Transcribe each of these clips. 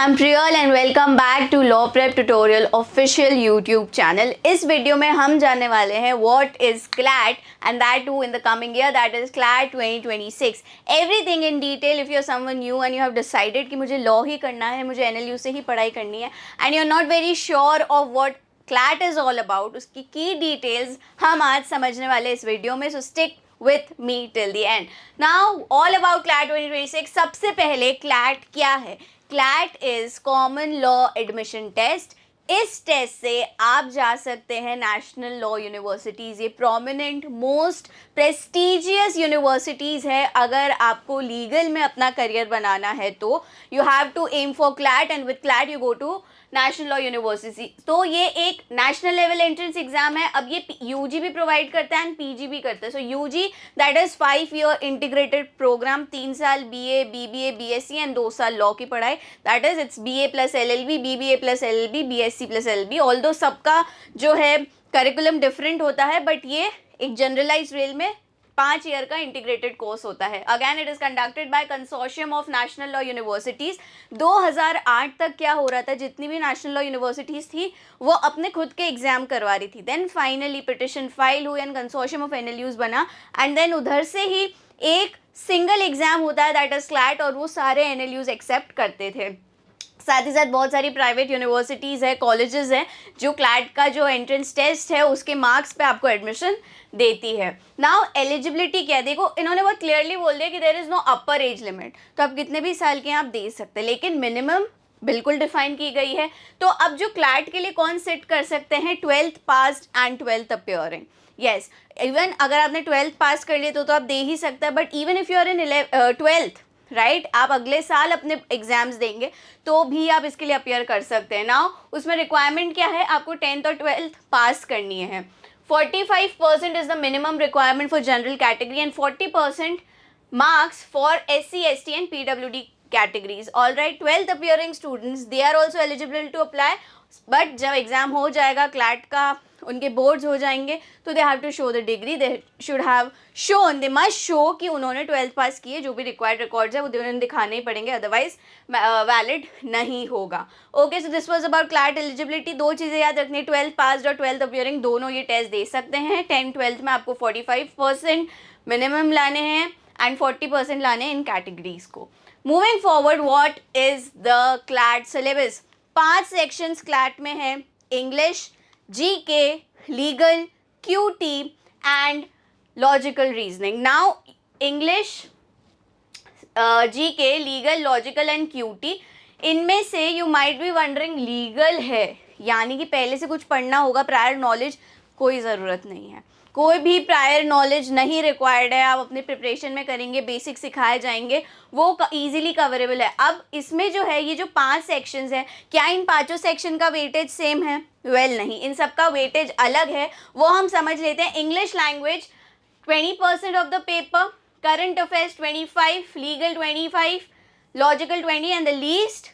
I'm Priyal and welcome back to Law Prep Tutorial official YouTube channel. इस video में हम जानने वाले हैं what is CLAT and that too in the coming year, that is CLAT 2026. Everything in detail if you're someone new and you have decided कि मुझे law ही करना है, मुझे NLU से ही पढ़ाई करनी है and you're not very sure of what CLAT is all about, उसकी key details हम आज समझने वाले इस वीडियो में, so stick with me till the end. Now all about CLAT 2026. सबसे पहले CLAT क्या है? CLAT is Common Law Admission Test. इस टेस्ट से आप जा सकते हैं नेशनल लॉ यूनिवर्सिटीज़, ये प्रोमिनेंट मोस्ट प्रेस्टिजियस यूनिवर्सिटीज़ है. अगर आपको लीगल में अपना करियर बनाना है तो you have to aim for CLAT and with CLAT you go to national law university. तो ये एक नेशनल लेवल एंट्रेंस एग्जाम है. अब ये यूजी भी प्रोवाइड करता है एंड पीजी भी करता है. So UG that is 5 year integrated program, 3 साल बीए, बीबीए, बीएससी एंड 2 साल लॉ की पढ़ाई. That is it's BA plus LLB, BBA plus LLB, BSc plus LLB. Although सबका जो है करिकुलम डिफरेंट होता है बट ये एक जनरलाइज रेल में 5 ईयर का इंटीग्रेटेड कोर्स होता है. Again it is conducted by consortium of national law universities. 2008 तक क्या हो रहा था, जितनी भी नेशनल लॉ यूनिवर्सिटीज़ थी वो अपने खुद के एग्जाम करवा रही थी. देन फाइनली पिटिशन फाइल हुई एंड कंसोर्शियम ऑफ एनएलयूज बना एंड देन उधर से ही एक सिंगल एग्जाम होता है दैट इज क्लैट और वो सारे एनएलयूज एक्सेप्ट करते थे. साथ ही साथ बहुत सारी प्राइवेट यूनिवर्सिटीज़ है, कॉलेजेस हैं जो क्लैट का जो एंट्रेंस टेस्ट है उसके मार्क्स पे आपको एडमिशन देती है. नाउ एलिजिबिलिटी क्या है, देखो इन्होंने बहुत क्लियरली बोल दिया कि there is no upper age limit. तो आप कितने भी साल के आप दे सकते हैं, लेकिन मिनिमम बिल्कुल डिफाइन की गई है. तो अब जो क्लैट के लिए कौन सिट कर सकते हैं, 12th passed and 12th appearing. Yes, even अगर आपने 12th पास कर लिए तो आप दे ही सकते हैं. But even if you are in 12th right, आप अगले साल अपने एग्जाम्स देंगे तो भी आप इसके लिए अपियर कर सकते हैं. नाउ उसमें रिक्वायरमेंट क्या है, आपको 10th और 12th पास करनी है. 45% is the minimum requirement for general category and 40% marks for SC, ST and PWD categories. All right, 12th appearing students they are also eligible to apply. But जब exam हो जाएगा CLAT का, उनके boards हो जाएंगे तो they have to show the degree. They should have shown, they must show कि उन्होंने 12th पास किए. जो भी रिक्वायर्ड रिकॉर्ड्स है वो उन्होंने दिखाने ही पड़ेंगे, अदरवाइज वैलिड नहीं होगा. Okay, so this was about CLAT eligibility. 2 चीज़ें याद रखनी है, 12th पास और 12th अपियरिंग दोनों ये टेस्ट दे सकते हैं. 10th-12th में आपको 45% मिनिमम लाने हैं एंड 40% लाने हैं इन कैटेगरीज को. Moving forward, what is the CLAT syllabus. 5 sections CLAT में है, English, GK, legal, QT and logical reasoning. Now English, GK, legal, logical and QT, इनमें से you might be wondering legal है यानी कि पहले से कुछ पढ़ना होगा, प्रायर नॉलेज कोई ज़रूरत नहीं है, कोई भी प्रायर नॉलेज नहीं रिक्वायर्ड है. आप अपने प्रिपरेशन में करेंगे, बेसिक सिखाए जाएंगे, वो ईजिली कवरेबल है. अब इसमें जो है ये जो 5 सेक्शंस हैं, क्या इन 5 सेक्शन का वेटेज सेम है? वेल नहीं, इन सब का वेटेज अलग है. वो हम समझ लेते हैं. English language 20% of the paper, current affairs 25, legal 25, logical 20 and the least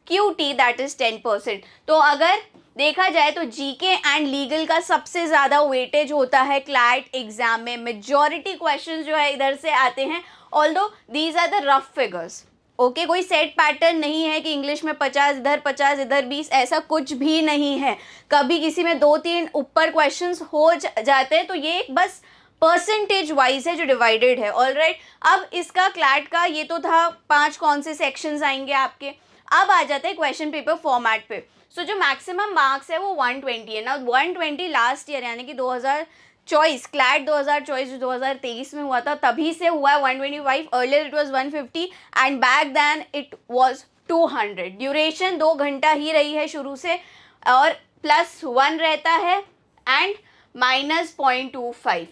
QT that is 10%. तो अगर देखा जाए तो GK एंड लीगल का सबसे ज़्यादा वेटेज होता है क्लैट एग्जाम में. मेजॉरिटी क्वेश्चंस जो है इधर से आते हैं, although these are the rough figures. Okay, कोई सेट पैटर्न नहीं है कि इंग्लिश में 50 इधर 50 इधर 20, ऐसा कुछ भी नहीं है. कभी किसी में 2-3 ऊपर क्वेश्चंस हो जाते हैं तो ये बस परसेंटेज वाइज है जो डिवाइडेड है. ऑल राइट, अब इसका क्लैट का ये तो था 5 कौन से सेक्शंस आएंगे आपके. अब आ जाते हैं क्वेश्चन पेपर फॉर्मेट पे. सो जो मैक्सिमम मार्क्स है वो 120 है ना. 120 लास्ट ईयर यानी कि 2024 क्लैट 2024 जो 2023 में हुआ था तभी से हुआ है 125. Earlier it was 150 and back then it was 200. Duration 2 घंटा ही रही है शुरू से और +1 रहता है एंड -0.25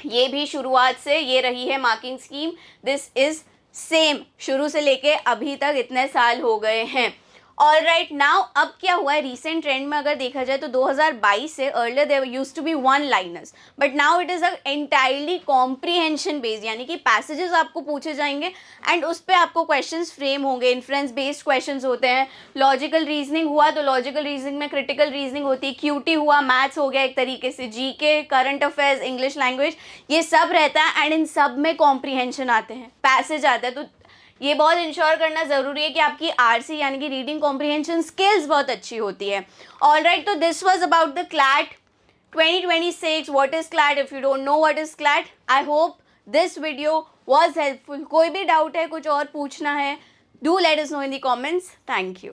ये भी शुरुआत से ये रही है marking scheme. This is same शुरू से लेके अभी तक इतने साल हो गए हैं. ऑल राइट, नाउ अब क्या हुआ है रिसेंट ट्रेंड में अगर देखा जाए तो 2022 से earlier there used to be one liners but now it is a entirely comprehension based, यानी कि पैसेजेस आपको पूछे जाएंगे एंड उस पर आपको क्वेश्चंस फ्रेम होंगे. इन्फ्रेंस बेस्ड क्वेश्चंस होते हैं. लॉजिकल रीजनिंग हुआ तो लॉजिकल रीजनिंग में क्रिटिकल रीजनिंग होती है. QT हुआ, मैथ्स हो गया एक तरीके से, GK, current affairs, English language, ये सब रहता है एंड इन सब में कॉम्प्रीहेंशन आते हैं, पैसेज आता है. तो ये बहुत इंश्योर करना ज़रूरी है कि आपकी RC यानी कि रीडिंग कॉम्प्रिहेंशन स्किल्स बहुत अच्छी होती है. ऑलराइट, तो this was about the CLAT 2026. What is CLAT? If you don't know what is CLAT, I hope this video was helpful. कोई भी डाउट है, कुछ और पूछना है, do let us know in the comments. Thank you.